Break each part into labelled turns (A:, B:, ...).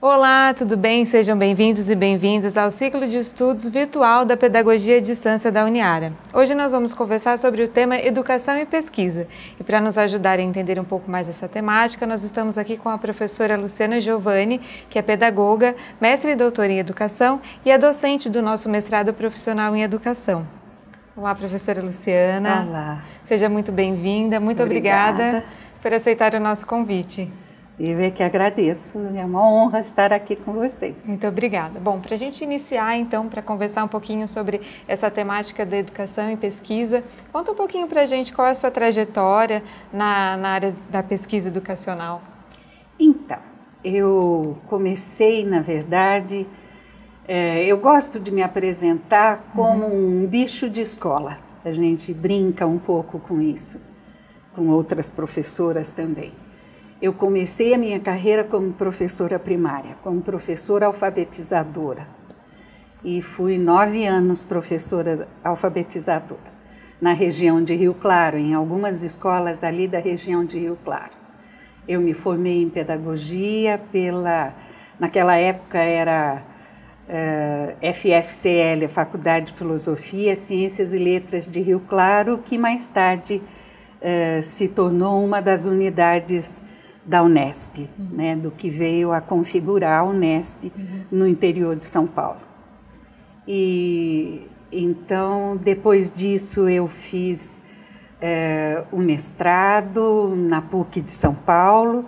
A: Olá, tudo bem? Sejam bem-vindos e bem-vindas ao ciclo de estudos virtual da Pedagogia à Distância da Uniara. Hoje nós vamos conversar sobre o tema Educação e Pesquisa. E para nos ajudar a entender um pouco mais essa temática, nós estamos aqui com a professora Luciana Giovanni, que é pedagoga, mestre e doutora em Educação e é docente do nosso mestrado profissional em Educação. Olá, professora Luciana.
B: Olá.
A: Seja muito bem-vinda, muito obrigada por aceitar o nosso convite.
B: Eu é que agradeço, é uma honra estar aqui com vocês.
A: Muito obrigada. Bom, para a gente iniciar então, para conversar um pouquinho sobre essa temática da educação e pesquisa, conta um pouquinho para a gente qual é a sua trajetória na área da pesquisa educacional.
B: Então, eu comecei, na verdade, eu gosto de me apresentar como um bicho de escola. A gente brinca um pouco com isso, com outras professoras também. Eu comecei a minha carreira como professora primária, como professora alfabetizadora. E fui 9 anos professora alfabetizadora na região de Rio Claro, em algumas escolas ali da região de Rio Claro. Eu me formei em pedagogia naquela época era FFCL, a Faculdade de Filosofia, Ciências e Letras de Rio Claro, que mais tarde se tornou uma das unidades da Unesp, né, do que veio a configurar a Unesp no interior de São Paulo. E então, depois disso, eu fiz um mestrado na PUC de São Paulo,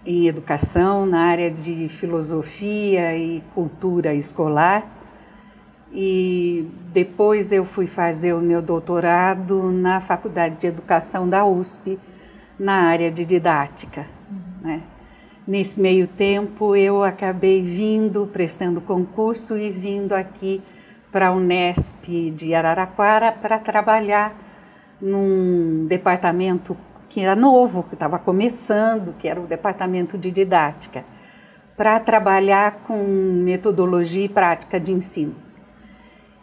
B: em educação, na área de filosofia e cultura escolar. E depois eu fui fazer o meu doutorado na Faculdade de Educação da USP, na área de didática. Né? Nesse meio tempo eu acabei prestando concurso e vindo aqui para a Unesp de Araraquara para trabalhar num departamento que era novo, que estava começando, que era o departamento de didática, para trabalhar com metodologia e prática de ensino.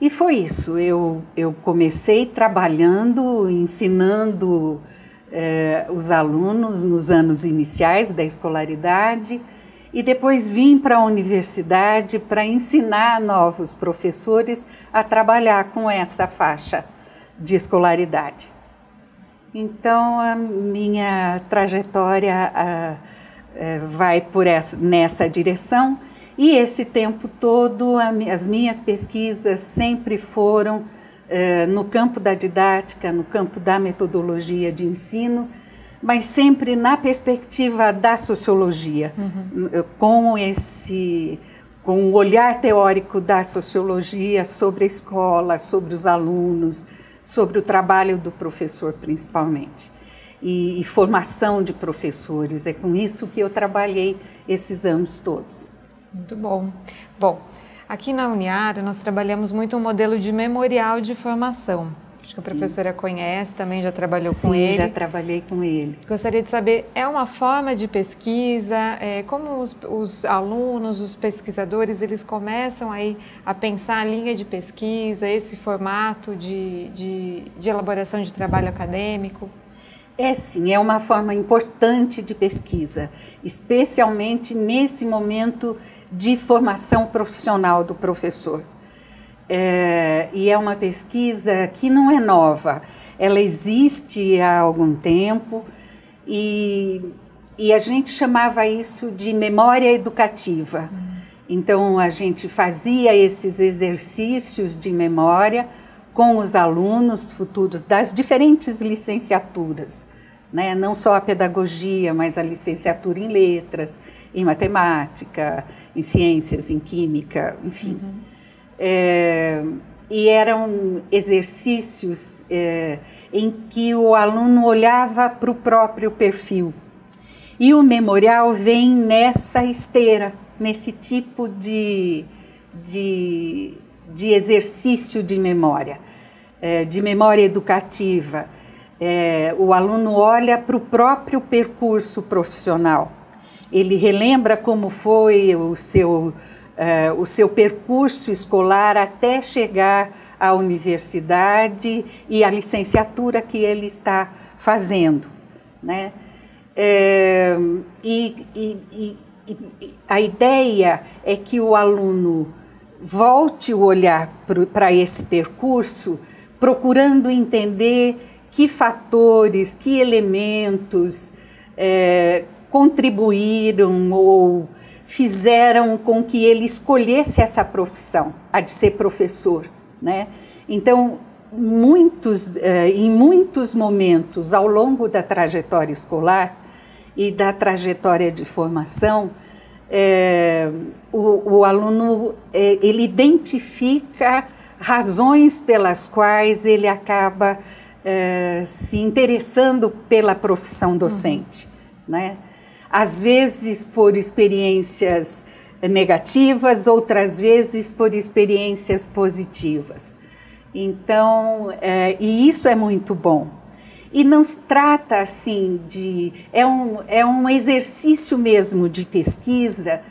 B: E foi isso, eu comecei trabalhando, ensinando os alunos nos anos iniciais da escolaridade e depois vim para a universidade para ensinar novos professores a trabalhar com essa faixa de escolaridade. Então, a minha trajetória vai nessa direção e esse tempo todo as minhas pesquisas sempre foram no campo da didática, no campo da metodologia de ensino, mas sempre na perspectiva da sociologia, com o olhar teórico da sociologia sobre a escola, sobre os alunos, sobre o trabalho do professor principalmente, e formação de professores. É com isso que eu trabalhei esses anos todos.
A: Muito bom. Bom, aqui na Uniara, nós trabalhamos muito um modelo de memorial de formação. Acho que a professora conhece, também já trabalhou com ele.
B: Sim, já trabalhei com ele.
A: Gostaria de saber, é uma forma de pesquisa, como os alunos, os pesquisadores, eles começam aí a pensar a linha de pesquisa, esse formato de elaboração de trabalho acadêmico?
B: Sim, é uma forma importante de pesquisa, especialmente nesse momento de formação profissional do professor. E é uma pesquisa que não é nova, ela existe há algum tempo e a gente chamava isso de memória educativa. Então, a gente fazia esses exercícios de memória com os alunos futuros das diferentes licenciaturas, né? Não só a pedagogia, mas a licenciatura em letras, em matemática, em ciências, em química, enfim. E eram exercícios em que o aluno olhava para o próprio perfil. E o memorial vem nessa esteira, nesse tipo de exercício de memória educativa. O aluno olha para o próprio percurso profissional. Ele relembra como foi o seu percurso escolar até chegar à universidade e à licenciatura que ele está fazendo, né? a ideia é que o aluno volte o olhar para esse percurso, procurando entender que fatores, que elementos contribuíram ou fizeram com que ele escolhesse essa profissão, a de ser professor, né? Então, em muitos momentos ao longo da trajetória escolar e da trajetória de formação, o aluno ele identifica razões pelas quais ele acaba se interessando pela profissão docente, né? Às vezes por experiências negativas, outras vezes por experiências positivas. Então, e isso é muito bom. E não se trata assim de... É um exercício mesmo de pesquisa,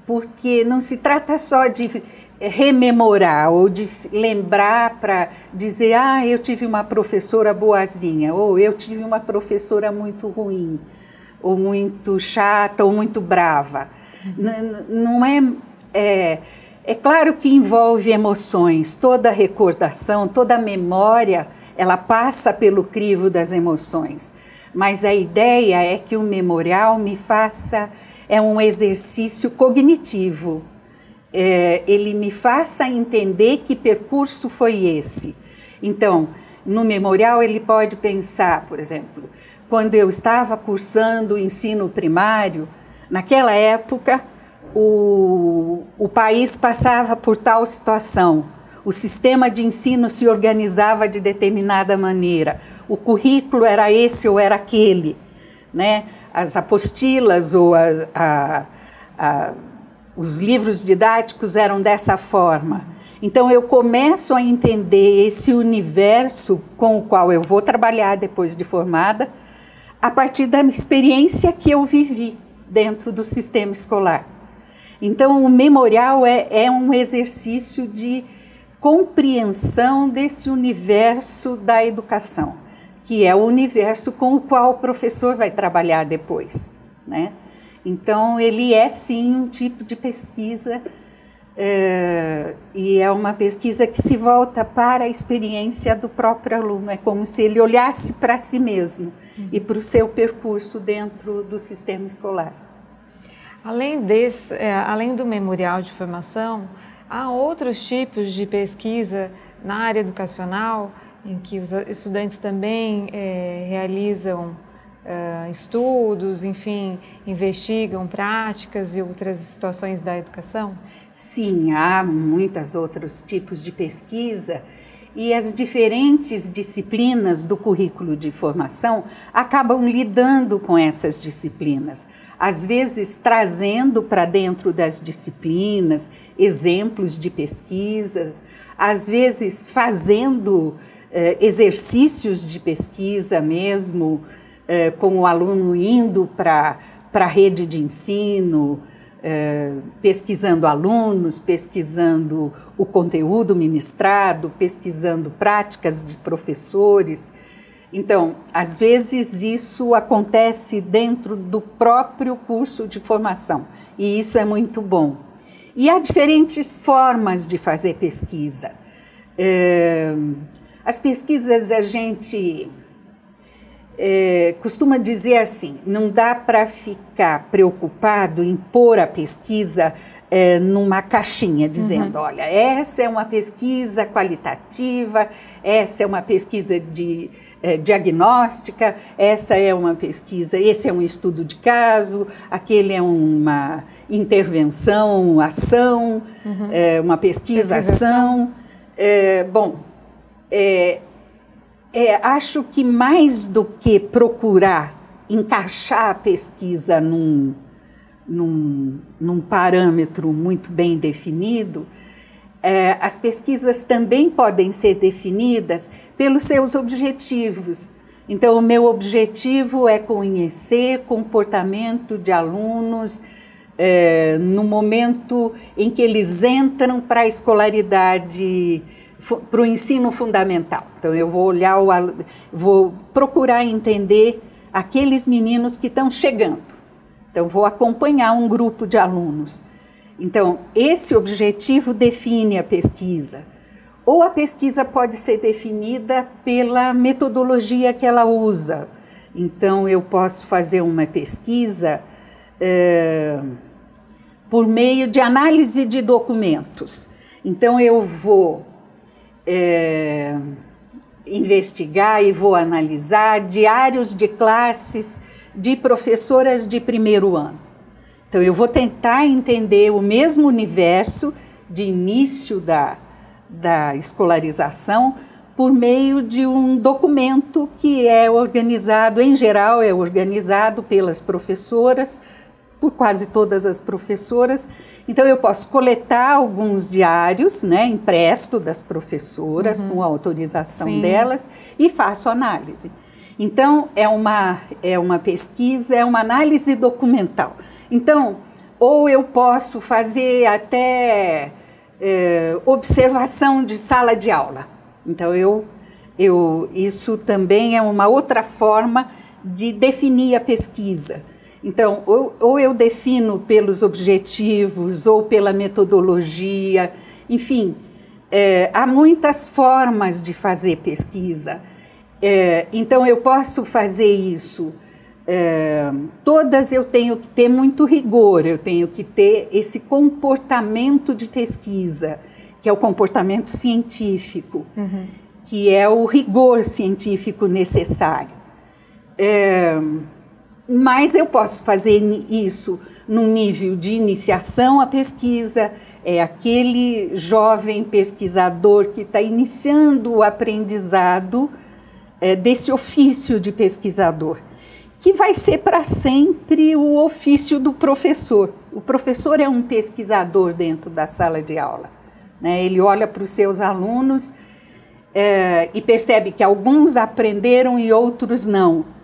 B: porque não se trata só de rememorar ou de lembrar para dizer, eu tive uma professora boazinha, ou eu tive uma professora muito ruim, ou muito chata, ou muito brava. Não é claro que envolve emoções, toda recordação, toda memória, ela passa pelo crivo das emoções. Mas a ideia é que o memorial é um exercício cognitivo. Ele me faça entender que percurso foi esse. Então, no memorial ele pode pensar, por exemplo, quando eu estava cursando o ensino primário, naquela época o país passava por tal situação, o sistema de ensino se organizava de determinada maneira, o currículo era esse ou era aquele, né? As apostilas ou os livros didáticos eram dessa forma. Então, eu começo a entender esse universo com o qual eu vou trabalhar depois de formada, a partir da experiência que eu vivi dentro do sistema escolar. Então, o memorial é um exercício de compreensão desse universo da educação, que é o universo com o qual o professor vai trabalhar depois, né? Então, ele é, sim, um tipo de pesquisa, e é uma pesquisa que se volta para a experiência do próprio aluno. É como se ele olhasse para si mesmo e para o seu percurso dentro do sistema escolar.
A: Além do memorial de formação, há outros tipos de pesquisa na área educacional em que os estudantes também realizam estudos, enfim, investigam práticas e outras situações da educação?
B: Sim, há muitos outros tipos de pesquisa e as diferentes disciplinas do currículo de formação acabam lidando com essas disciplinas, às vezes trazendo para dentro das disciplinas exemplos de pesquisas, às vezes fazendo exercícios de pesquisa mesmo, com o aluno indo para a rede de ensino, pesquisando alunos, pesquisando o conteúdo ministrado, pesquisando práticas de professores. Então, às vezes isso acontece dentro do próprio curso de formação, e isso é muito bom. E há diferentes formas de fazer pesquisa. As pesquisas a gente costuma dizer assim, não dá para ficar preocupado em pôr a pesquisa numa caixinha, dizendo, olha, essa é uma pesquisa qualitativa, essa é uma pesquisa diagnóstica, essa é uma pesquisa, esse é um estudo de caso, aquele é uma intervenção, ação, uma pesquisa-ação. Acho que mais do que procurar encaixar a pesquisa num parâmetro muito bem definido, as pesquisas também podem ser definidas pelos seus objetivos. Então, o meu objetivo é conhecer comportamento de alunos no momento em que eles entram para a escolaridade, para o ensino fundamental. Então, eu vou procurar entender aqueles meninos que estão chegando, Então, vou acompanhar um grupo de alunos. Então, esse objetivo define a pesquisa. Ou a pesquisa pode ser definida pela metodologia que ela usa. Então, eu posso fazer uma pesquisa por meio de análise de documentos. Então, eu vou investigar e vou analisar diários de classes de professoras de primeiro ano. Então, eu vou tentar entender o mesmo universo de início da escolarização por meio de um documento que é organizado, em geral, é organizado pelas professoras, por quase todas as professoras. Então, eu posso coletar alguns diários, né, empresto das professoras, com a autorização delas, e faço análise. Então, é uma pesquisa, é uma análise documental. Então, ou eu posso fazer até observação de sala de aula. Então, isso também é uma outra forma de definir a pesquisa. Então, ou eu defino pelos objetivos, ou pela metodologia, enfim, há muitas formas de fazer pesquisa. Então, eu posso fazer isso. Todas eu tenho que ter muito rigor, eu tenho que ter esse comportamento de pesquisa, que é o comportamento científico, que é o rigor científico necessário. Mas eu posso fazer isso num nível de iniciação à pesquisa, é aquele jovem pesquisador que está iniciando o aprendizado desse ofício de pesquisador, que vai ser para sempre o ofício do professor. O professor é um pesquisador dentro da sala de aula, né? Ele olha para os seus alunos e percebe que alguns aprenderam e outros não.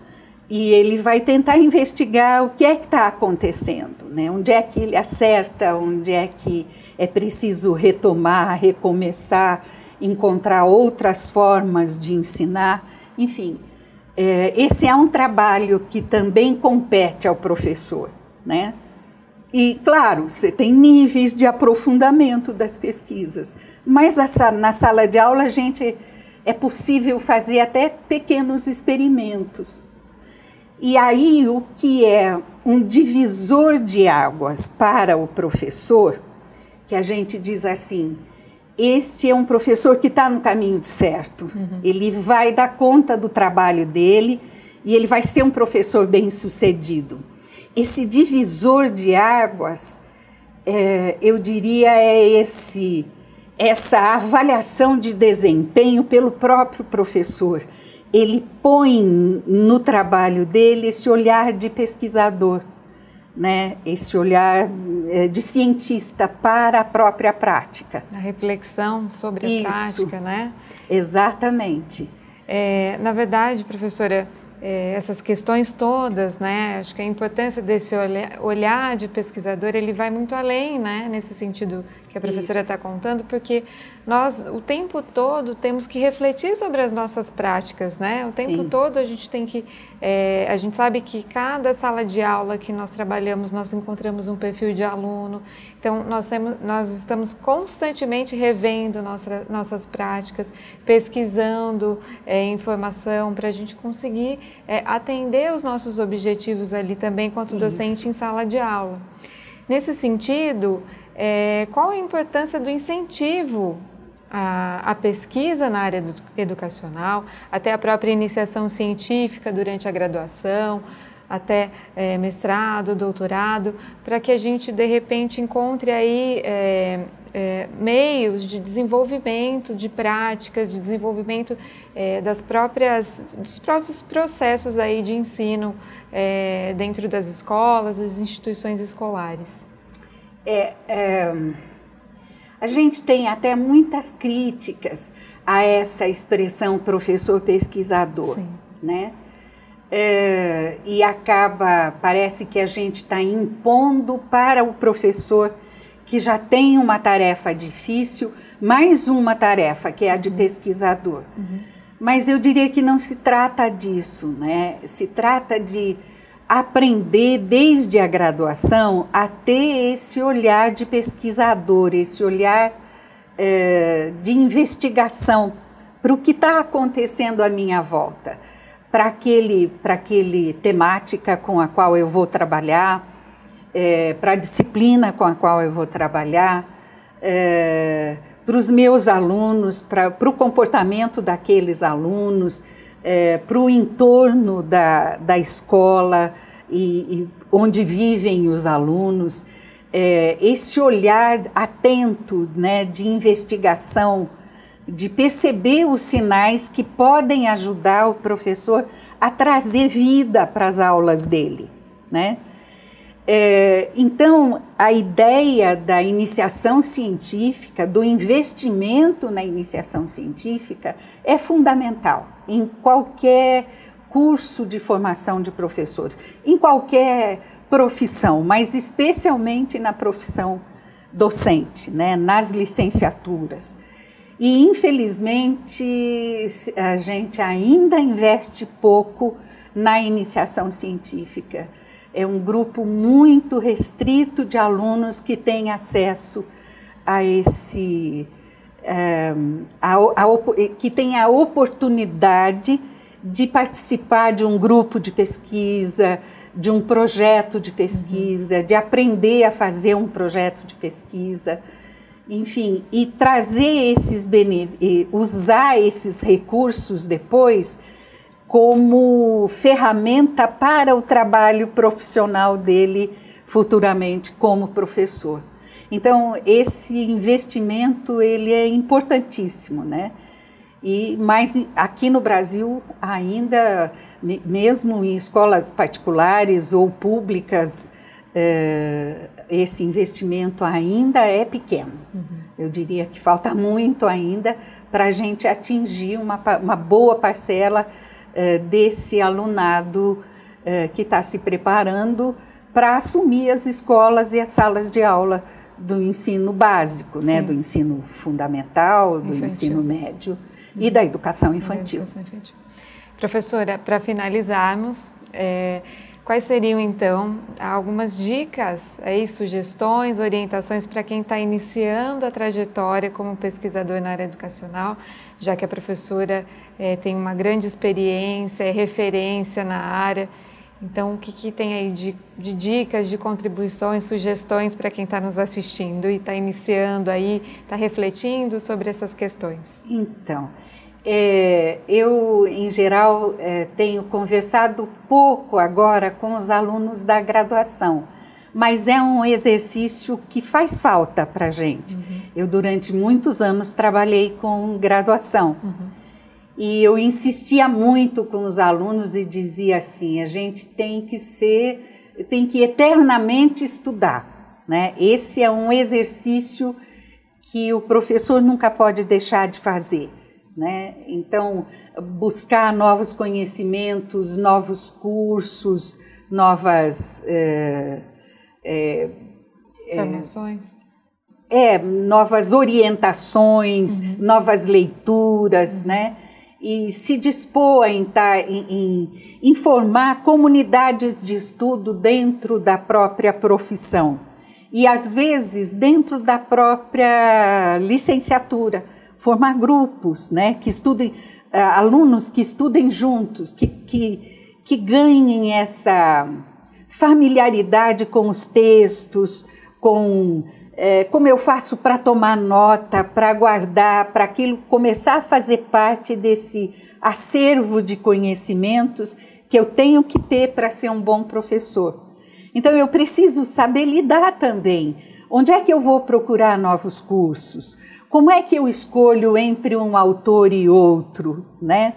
B: E ele vai tentar investigar o que é que está acontecendo, né? Onde é que ele acerta, onde é que é preciso retomar, recomeçar, encontrar outras formas de ensinar, enfim. Esse é um trabalho que também compete ao professor, né? E, claro, você tem níveis de aprofundamento das pesquisas, mas na sala de aula, é possível fazer até pequenos experimentos. E aí, o que é um divisor de águas para o professor, que a gente diz assim, este é um professor que está no caminho certo. Ele vai dar conta do trabalho dele e ele vai ser um professor bem-sucedido. Esse divisor de águas, eu diria, essa avaliação de desempenho pelo próprio professor. Ele põe no trabalho dele esse olhar de pesquisador, né? Esse olhar de cientista para a própria prática.
A: A reflexão sobre a prática, né?
B: Exatamente.
A: Na verdade, professora, essas questões todas, né? Acho que a importância desse olhar de pesquisador, ele vai muito além, né? Nesse sentido que a professora está contando, porque nós, o tempo todo, temos que refletir sobre as nossas práticas, né? O tempo todo a gente tem que... a gente sabe que cada sala de aula que nós trabalhamos, nós encontramos um perfil de aluno. Então, nós estamos constantemente revendo nossas práticas, pesquisando informação para a gente conseguir atender os nossos objetivos ali também, enquanto docente em sala de aula. Nesse sentido, qual a importância do incentivo à pesquisa na área educacional, até a própria iniciação científica durante a graduação, até mestrado, doutorado, para que a gente, de repente, encontre aí meios de desenvolvimento de práticas, de desenvolvimento dos próprios processos aí de ensino dentro das escolas, das instituições escolares.
B: A gente tem até muitas críticas a essa expressão professor pesquisador, né? E parece que a gente está impondo para o professor que já tem uma tarefa difícil, mais uma tarefa, que é a de pesquisador. Mas eu diria que não se trata disso, né? Se trata de aprender desde a graduação a ter esse olhar de pesquisador, esse olhar de investigação para o que está acontecendo à minha volta, para aquele temática com a qual eu vou trabalhar, para a disciplina com a qual eu vou trabalhar, para os meus alunos, para o comportamento daqueles alunos, para o entorno da escola e onde vivem os alunos, esse olhar atento, né, de investigação, de perceber os sinais que podem ajudar o professor a trazer vida para as aulas dele, né? Então, a ideia da iniciação científica, do investimento na iniciação científica, é fundamental em qualquer curso de formação de professores, em qualquer profissão, mas especialmente na profissão docente, né, nas licenciaturas. E, infelizmente, a gente ainda investe pouco na iniciação científica. É um grupo muito restrito de alunos que têm acesso a que tem a oportunidade de participar de um grupo de pesquisa, de um projeto de pesquisa, de aprender a fazer um projeto de pesquisa, enfim, e trazer usar esses recursos depois como ferramenta para o trabalho profissional dele futuramente como professor. Então, esse investimento ele é importantíssimo, né? Mas aqui no Brasil, ainda, mesmo em escolas particulares ou públicas, esse investimento ainda é pequeno. Eu diria que falta muito ainda para a gente atingir uma boa parcela desse alunado que está se preparando para assumir as escolas e as salas de aula do ensino básico, né? Do ensino fundamental, do ensino médio e da educação infantil.
A: Professora, para finalizarmos, quais seriam então algumas dicas, sugestões, orientações para quem está iniciando a trajetória como pesquisador na área educacional, já que a professora tem uma grande experiência, é referência na área. Então, o que tem aí de dicas, de contribuições, sugestões para quem está nos assistindo e está iniciando aí, está refletindo sobre essas questões?
B: Então, eu, em geral, tenho conversado pouco agora com os alunos da graduação, mas é um exercício que faz falta para a gente. Eu, durante muitos anos, trabalhei com graduação. E eu insistia muito com os alunos e dizia assim, a gente tem que eternamente estudar, né? Esse é um exercício que o professor nunca pode deixar de fazer, né? Então, buscar novos conhecimentos, novos cursos, novas
A: formações.
B: Novas orientações, novas leituras, né? E se dispor em formar comunidades de estudo dentro da própria profissão. E, às vezes, dentro da própria licenciatura, formar grupos, né? Que estudem, alunos que estudem juntos, que ganhem essa familiaridade com os textos, como eu faço para tomar nota, para guardar, para aquilo começar a fazer parte desse acervo de conhecimentos que eu tenho que ter para ser um bom professor. Então, eu preciso saber lidar também. Onde é que eu vou procurar novos cursos? Como é que eu escolho entre um autor e outro, né?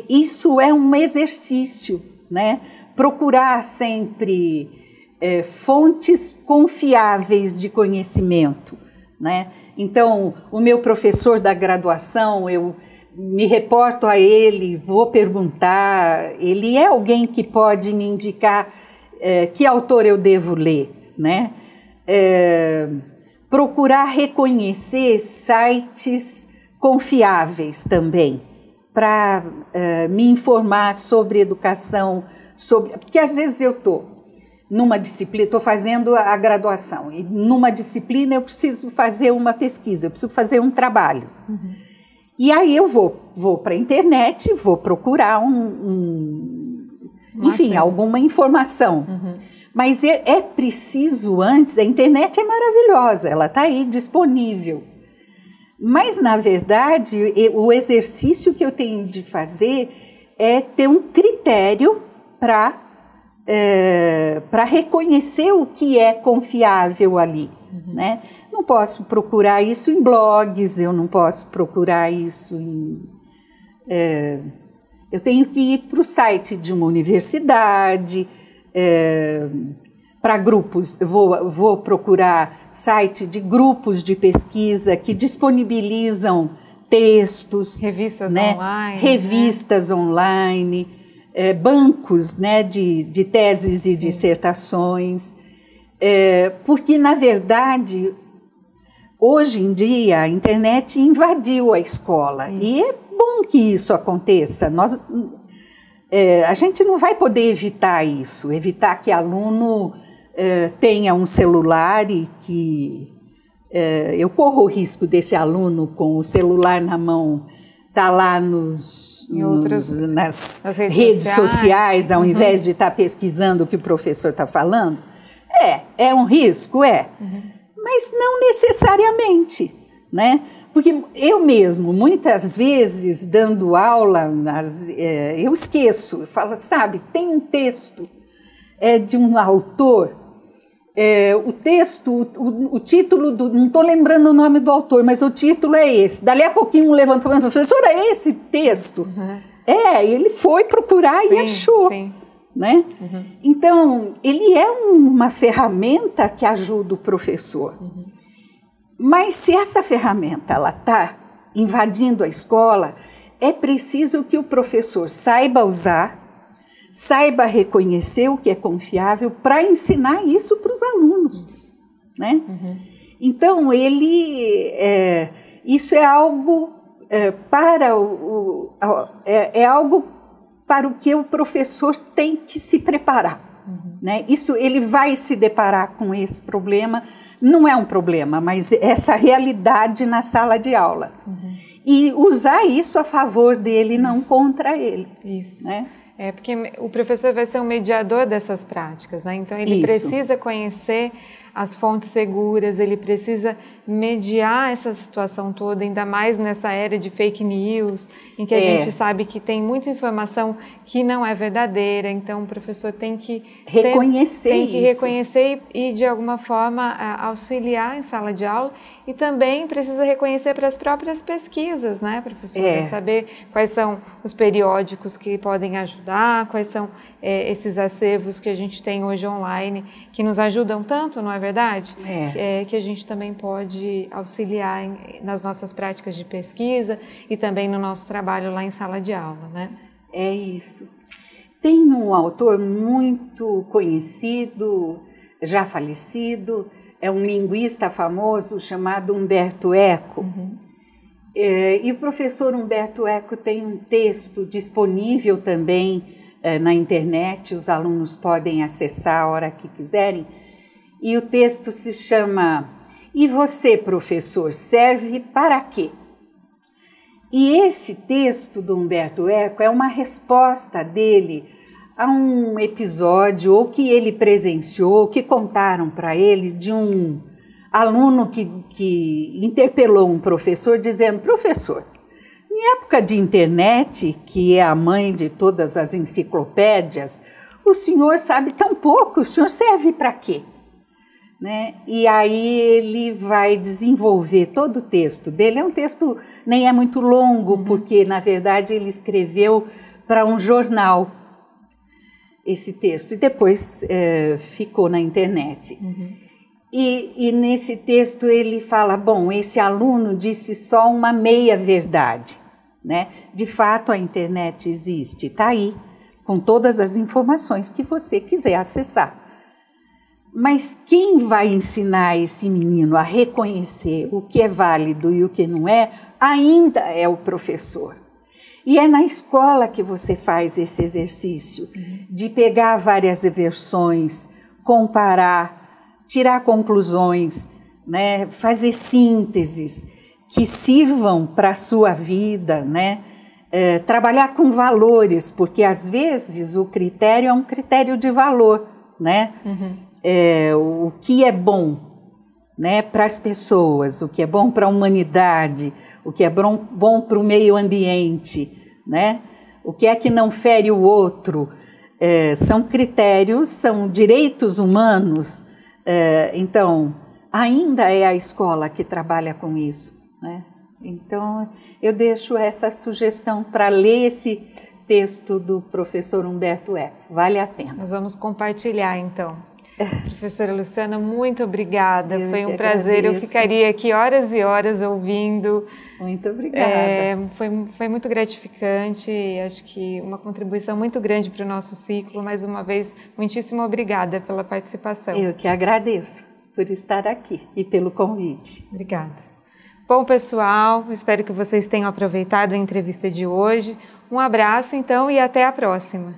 B: Isso é um exercício, né? Procurar sempre fontes confiáveis de conhecimento, né? Então, o meu professor da graduação, eu me reporto a ele, vou perguntar, ele é alguém que pode me indicar que autor eu devo ler, né? Procurar reconhecer sites confiáveis também, para me informar sobre educação sobre... Porque às vezes eu estou numa disciplina, estou fazendo a graduação, e numa disciplina eu preciso fazer uma pesquisa, eu preciso fazer um trabalho. E aí eu vou para a internet, vou procurar enfim, alguma informação. Mas é preciso antes, a internet é maravilhosa, ela está aí disponível. Mas, na verdade, o exercício que eu tenho de fazer é ter um critério para reconhecer o que é confiável ali. Né? Não posso procurar isso em blogs, eu não posso procurar isso eu tenho que ir para o site de uma universidade, para grupos, eu vou procurar site de grupos de pesquisa que disponibilizam textos,
A: revistas
B: né?
A: online,
B: revistas online, bancos, né, de teses e dissertações, porque, na verdade, hoje em dia a internet invadiu a escola. E é bom que isso aconteça. A gente não vai poder evitar isso, evitar que aluno tenha um celular e que eu corro o risco desse aluno com o celular na mão estar lá nas redes sociais ao invés de estar pesquisando o que o professor está falando. É um risco, mas não necessariamente, né? Porque eu mesmo, muitas vezes, dando aula, eu esqueço, eu falo, sabe, tem um texto de um autor, o texto, o título, não estou lembrando o nome do autor, mas o título é esse. Dali a pouquinho um levantou e falou, professora, é esse texto? Ele foi procurar e achou. Sim. Né? Então, ele é uma ferramenta que ajuda o professor. Mas se essa ferramenta está invadindo a escola, é preciso que o professor saiba usar, saiba reconhecer o que é confiável para ensinar isso para os alunos. Né? Então, isso é algo algo para o que o professor tem que se preparar. Né? Ele vai se deparar com esse problema, não é um problema, mas essa realidade na sala de aula. E usar isso a favor dele, não contra ele.
A: Isso.
B: Né?
A: Porque o professor vai ser um mediador dessas práticas, né? Então ele precisa conhecer as fontes seguras, ele precisa mediar essa situação toda, ainda mais nessa era de fake news, em que a gente sabe que tem muita informação que não é verdadeira, então o professor tem que reconhecer e de alguma forma auxiliar em sala de aula, e também precisa reconhecer para as próprias pesquisas, né, professor? Saber quais são os periódicos que podem ajudar, quais são esses acervos que a gente tem hoje online, que nos ajudam tanto, não é verdade? Que a gente também pode auxiliar nas nossas práticas de pesquisa e também no nosso trabalho lá em sala de aula, né?
B: É isso. Tem um autor muito conhecido, já falecido, é um linguista famoso chamado Humberto Eco. E o professor Humberto Eco tem um texto disponível também na internet, os alunos podem acessar a hora que quiserem, e o texto se chama "E você, professor, serve para quê?". E esse texto do Humberto Eco é uma resposta dele a um episódio ou que ele presenciou, que contaram para ele de um aluno que interpelou um professor dizendo: professor, em época de internet, que é a mãe de todas as enciclopédias, o senhor sabe tão pouco, o senhor serve para quê? Né? E aí ele vai desenvolver todo o texto dele. É um texto, nem é muito longo, porque na verdade ele escreveu para um jornal esse texto e depois ficou na internet. E nesse texto ele fala, bom, esse aluno disse só uma meia verdade, né? De fato a internet existe, está aí, com todas as informações que você quiser acessar. Mas quem vai ensinar esse menino a reconhecer o que é válido e o que não é, ainda é o professor. E é na escola que você faz esse exercício, de pegar várias versões, comparar, tirar conclusões, né? Fazer sínteses que sirvam para a sua vida, né? Trabalhar com valores, porque às vezes o critério é um critério de valor, né? O que é bom, né, para as pessoas, o que é bom para a humanidade, o que é bom para o meio ambiente, né? O que é que não fere o outro, são critérios, são direitos humanos, então ainda é a escola que trabalha com isso, né? Então eu deixo essa sugestão para ler esse texto do professor Humberto Eco, vale a pena.
A: Nós vamos compartilhar então. Professora Luciana, muito obrigada. Foi um prazer.
B: Agradeço.
A: Eu ficaria aqui horas e horas ouvindo.
B: Muito obrigada.
A: Foi muito gratificante. Acho que uma contribuição muito grande para o nosso ciclo. Mais uma vez, muitíssimo obrigada pela participação.
B: Eu que agradeço por estar aqui e pelo convite.
A: Obrigada. Bom, pessoal, espero que vocês tenham aproveitado a entrevista de hoje. Um abraço, então, e até a próxima.